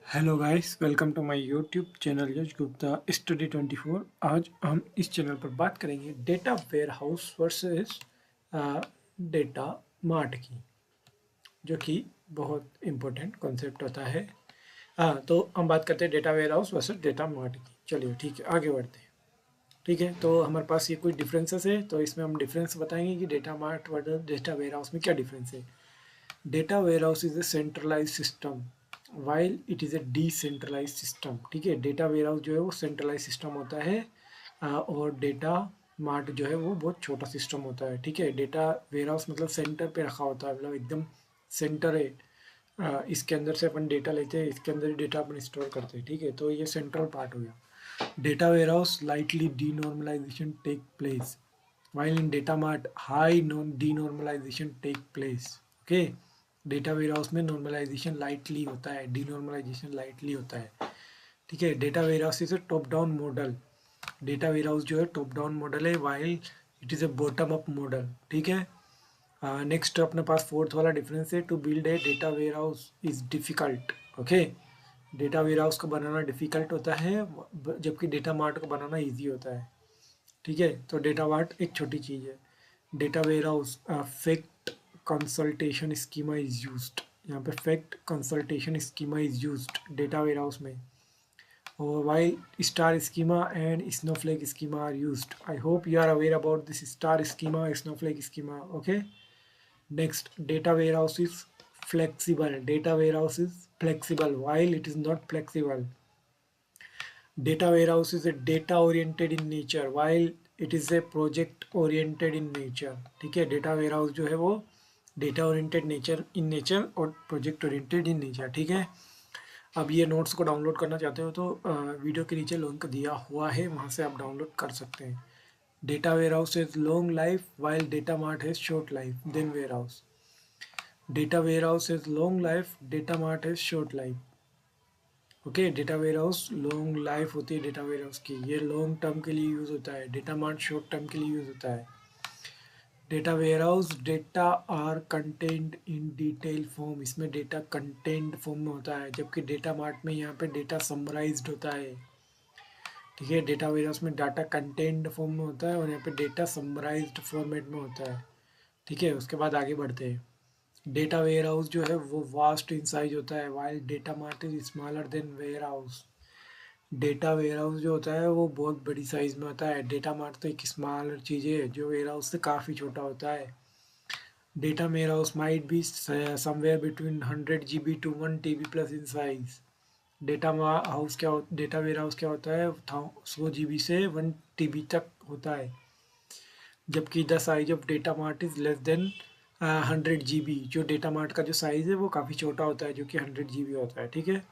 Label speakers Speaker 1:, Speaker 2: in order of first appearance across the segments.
Speaker 1: Hello guys, welcome to my YouTube channel Yash Gupta study 24। आज हम इस चैनल पर बात करेंगे data warehouse versus data mart की, जो कि बहुत इम्पोर्टेंट कॉन्सेप्ट होता है। तो हम बात करते हैं data warehouse versus data mart की। चलिए ठीक है, आगे बढ़ते हैं। ठीक है, तो हमारे पास ये कुछ डिफरेंसेस है, तो इसमें हम डिफरेंस बताएंगे कि data mart versus data warehouse में क्या डिफरेंस है। Data warehouse is a centralize system while it is a decentralize system. ठीक है, डेटा वेयर हाउस जो है वो सेंट्रलाइज सिस्टम होता है, और डेटा मार्ट जो है वो बहुत छोटा सिस्टम होता है। ठीक है, डेटा वेयर हाउस मतलब सेंटर पे रखा होता है, मतलब एकदम सेंटर है। इसके अंदर से अपन डेटा लेते हैं, इसके अंदर ही डेटा अपन स्टोर करते हैं। ठीक है, तो ये सेंट्रल पार्ट हो गया। Data warehouse lightly denormalization take place while in data mart high non denormalization take place। Okay, data warehouse में नॉर्मलाइजेशन लाइटली होता है, डीनॉर्मलाइजेशन लाइटली होता है। ठीक है, data warehouse is a top down model. Data warehouse जो है top down model है, while it is a bottom up model. ठीक है, नेक्स्ट अपने पास फोर्थ वाला डिफरेंस है, to build a data warehouse is difficult. Okay, data warehouse को बनाना डिफ़िकल्ट होता है, जबकि डेटा मार्ट को बनाना ईजी होता है। ठीक है, तो डेटा मार्ट एक छोटी चीज़ है। Data warehouse fact constellation schema is used. यहाँ पे fact constellation schema is used data warehouse में, और while star schema and snowflake schema are used. I hope you are aware about this star schema, snowflake schema. Okay, next data warehouse is flexible. Data warehouse is flexible while it is not flexible. Data warehouse is a data oriented in nature while it is a project oriented in nature। ठीक है, data warehouse जो है वो data oriented nature in nature और project oriented in nature. ठीक है, अब ये नोट्स को डाउनलोड करना चाहते हो तो वीडियो के नीचे लिंक दिया हुआ है, वहाँ से आप डाउनलोड कर सकते हैं। Data warehouse is long life while data mart has short life than warehouse. Data warehouse is long life, data mart has short life. Okay, data warehouse long life होती है data ware house की, ये long term के लिए use होता है। Data mart short term के लिए यूज़ होता है। Data warehouse data are content in detail form, इसमें डेटा कंटेंट फॉर्म में होता है, जबकि डेटा मार्ट में यहाँ पे डेटा समराइज्ड होता है। ठीक है, डेटा वेयर हाउस में डाटा कंटेंट फॉर्म में होता है और यहाँ पे डेटा समराइज्ड फॉर्मेट में होता है। ठीक है, उसके बाद आगे बढ़ते हैं। डेटा वेयर हाउस जो है वो वास्ट इन साइज होता है, while data mart is smaller than warehouse. Data warehouse जो होता है वो बहुत बड़ी साइज़ में होता है, डेटा मार्ट तो एक स्मॉलर चीज़ है जो वेयर हाउस से काफ़ी छोटा होता है। Data warehouse might be somewhere between 100 GB to 1 TB plus in size. Data warehouse क्या होता है, 100 GB से 1 TB तक होता है, जबकि the size of data mart is less than 100 GB। जो डेटा मार्ट का जो साइज़ है वो काफ़ी छोटा होता है, जो कि 100 GB होता है। ठीक है,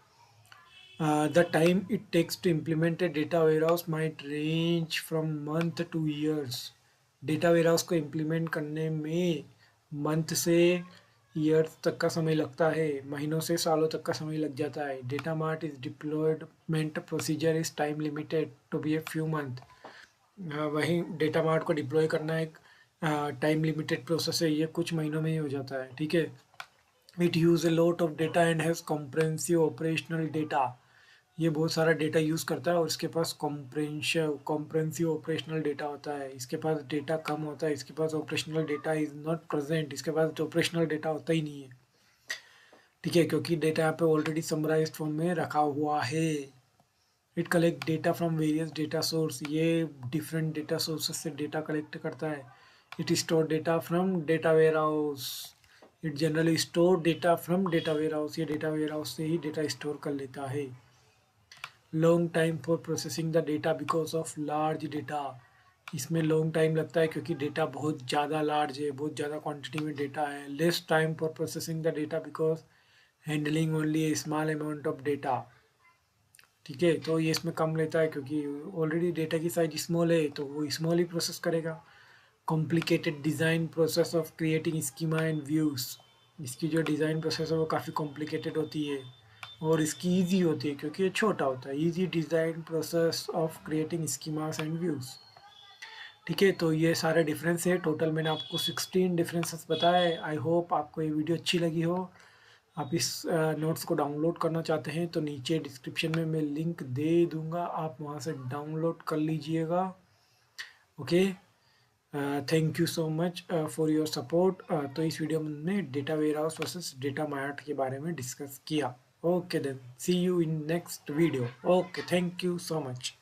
Speaker 1: the time it takes to implement a data warehouse might range from month to years। Data warehouse को इम्प्लीमेंट करने में मंथ से ईयर्स तक का समय लगता है, महीनों से सालों तक का समय लग जाता है। Data mart is deployment procedure is time limited to be a few month. वहीं डेटा मार्ट को डिप्लॉय करना एक टाइम लिमिटेड प्रोसेस है, ये कुछ महीनों में ही हो जाता है। ठीक है, it use a lot of data and has comprehensive operational data. ये बहुत सारा डेटा यूज़ करता है और इसके पास कॉम्प्रेंसिव ऑपरेशनल डेटा होता है। इसके पास डेटा कम होता है, इसके पास operational data is not present, इसके पास ऑपरेशनल डेटा होता ही नहीं है। ठीक है, क्योंकि डेटा यहाँ पे ऑलरेडी समराइज फॉर्म में रखा हुआ है। It collect data from various data source, ये डिफरेंट डेटा सोर्सेस से डेटा कलेक्ट करता है। It store data from data warehouse. It generally store data from data warehouse, ये डेटा वेयर हाउस से ही डेटा स्टोर कर लेता है। Long time for processing the data because of large data, इसमें long time लगता है क्योंकि डेटा बहुत ज़्यादा लार्ज है, बहुत ज़्यादा क्वांटिटी में डेटा है। Less time for processing the data because handling only A small amount of data. ठीक है, तो ये इसमें कम लेता है क्योंकि ऑलरेडी डेटा की साइज स्मॉल है, तो वो स्मॉल ही प्रोसेस करेगा। Complicated design process of creating schema and views, इसकी जो डिज़ाइन प्रोसेस है वो काफ़ी कॉम्प्लिकेटेड होती है और इसकी इजी होती है क्योंकि ये छोटा होता है। Easy design process of creating schemas and views. ठीक है, तो ये सारे डिफरेंस है। टोटल मैंने आपको 16 डिफरेंसेस बताए। आई होप आपको ये वीडियो अच्छी लगी हो। आप इस नोट्स को डाउनलोड करना चाहते हैं तो नीचे डिस्क्रिप्शन में मैं लिंक दे दूंगा, आप वहाँ से डाउनलोड कर लीजिएगा। Okay, thank you so much for your support. तो इस वीडियो में हमने data warehouse versus data mart के बारे में डिस्कस किया। Okay then, see you in next video. Okay, thank you so much.